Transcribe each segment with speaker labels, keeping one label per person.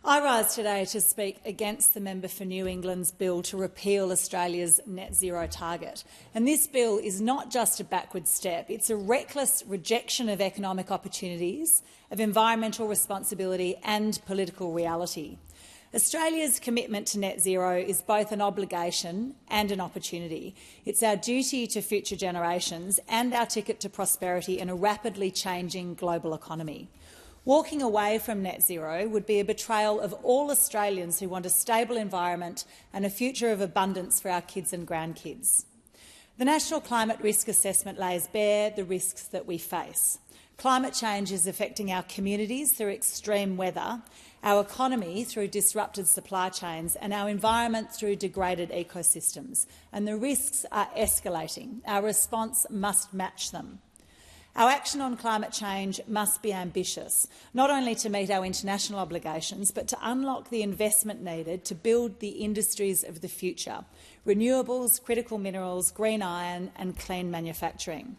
Speaker 1: I rise today to speak against the member for New England's bill to repeal Australia's net zero target. And this bill is not just a backward step, it's a reckless rejection of economic opportunities, of environmental responsibility and political reality. Australia's commitment to net zero is both an obligation and an opportunity. It's our duty to future generations and our ticket to prosperity in a rapidly changing global economy. Walking away from net zero would be a betrayal of all Australians who want a stable environment and a future of abundance for our kids and grandkids. The National Climate Risk Assessment lays bare the risks that we face. Climate change is affecting our communities through extreme weather, our economy through disrupted supply chains and our environment through degraded ecosystems. And the risks are escalating. Our response must match them. Our action on climate change must be ambitious, not only to meet our international obligations, but to unlock the investment needed to build the industries of the future: renewables, critical minerals, green iron and clean manufacturing.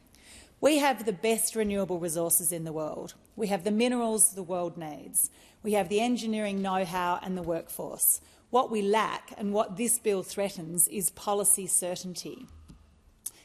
Speaker 1: We have the best renewable resources in the world. We have the minerals the world needs. We have the engineering know-how and the workforce. What we lack, and what this bill threatens, is policy certainty.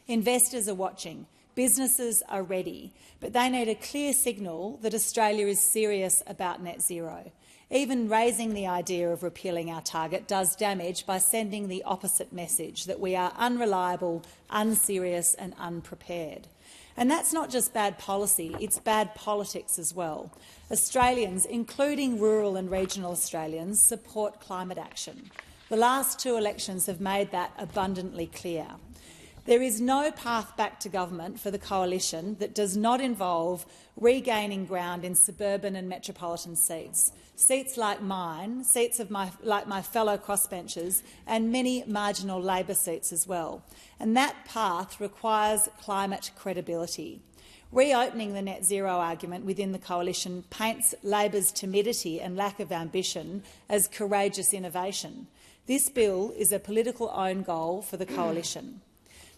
Speaker 1: Investors are watching. Businesses are ready, but they need a clear signal that Australia is serious about net zero. Even raising the idea of repealing our target does damage by sending the opposite message, that we are unreliable, unserious and unprepared. And that's not just bad policy, it's bad politics as well. Australians, including rural and regional Australians, support climate action. The last two elections have made that abundantly clear. There is no path back to government for the coalition that does not involve regaining ground in suburban and metropolitan seats, seats like mine, seats of like my fellow crossbenchers and many marginal Labor seats as well. And that path requires climate credibility. Reopening the net zero argument within the coalition paints Labor's timidity and lack of ambition as courageous innovation. This bill is a political own goal for the coalition.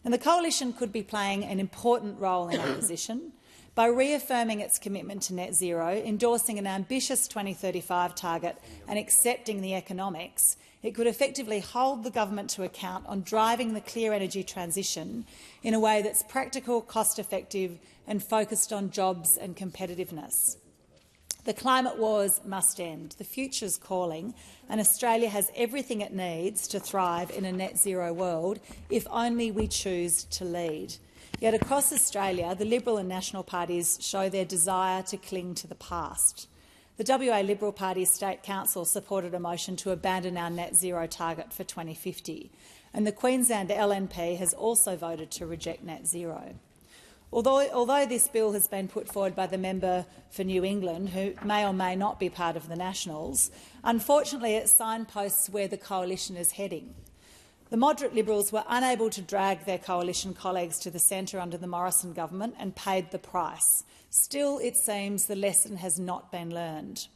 Speaker 1: And the coalition could be playing an important role in opposition by reaffirming its commitment to net zero, endorsing an ambitious 2035 target and accepting the economics. It could effectively hold the government to account on driving the clear energy transition in a way that's practical, cost-effective and focused on jobs and competitiveness. The climate wars must end. The future's calling, and Australia has everything it needs to thrive in a net zero world if only we choose to lead. Yet across Australia, the Liberal and National parties show their desire to cling to the past. The WA Liberal Party State Council supported a motion to abandon our net zero target for 2050, and the Queensland LNP has also voted to reject net zero. Although this bill has been put forward by the member for New England, who may or may not be part of the Nationals, unfortunately it signposts where the coalition is heading. The moderate Liberals were unable to drag their coalition colleagues to the centre under the Morrison government and paid the price. Still, it seems the lesson has not been learned.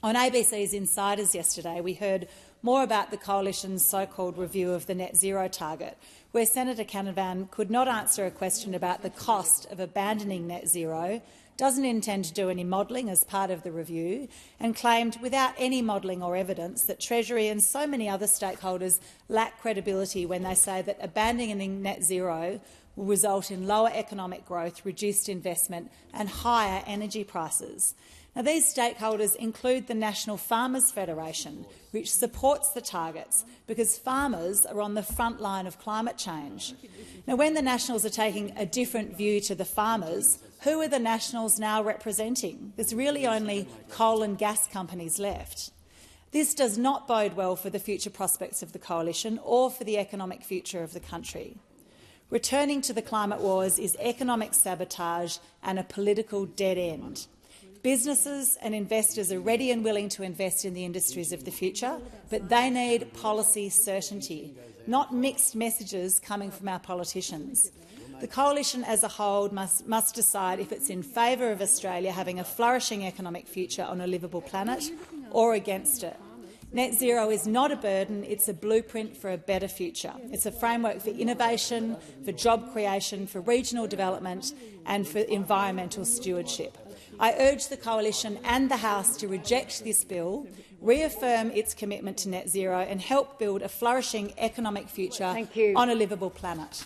Speaker 1: On ABC's Insiders yesterday, we heard more about the coalition's so-called review of the net zero target, where Senator Canavan could not answer a question about the cost of abandoning net zero, doesn't intend to do any modelling as part of the review, and claimed without any modelling or evidence that Treasury and so many other stakeholders lack credibility when they say that abandoning net zero will result in lower economic growth, reduced investment and higher energy prices. Now, these stakeholders include the National Farmers Federation, which supports the targets because farmers are on the front line of climate change. Now, when the Nationals are taking a different view to the farmers, who are the Nationals now representing? There's really only coal and gas companies left. This does not bode well for the future prospects of the coalition or for the economic future of the country. Returning to the climate wars is economic sabotage and a political dead end. Businesses and investors are ready and willing to invest in the industries of the future, but they need policy certainty, not mixed messages coming from our politicians. The coalition as a whole must decide if it's in favour of Australia having a flourishing economic future on a livable planet or against it. Net zero is not a burden, it's a blueprint for a better future. It's a framework for innovation, for job creation, for regional development and for environmental stewardship. I urge the Coalition and the House to reject this bill, reaffirm its commitment to net zero and help build a flourishing economic future on a livable planet.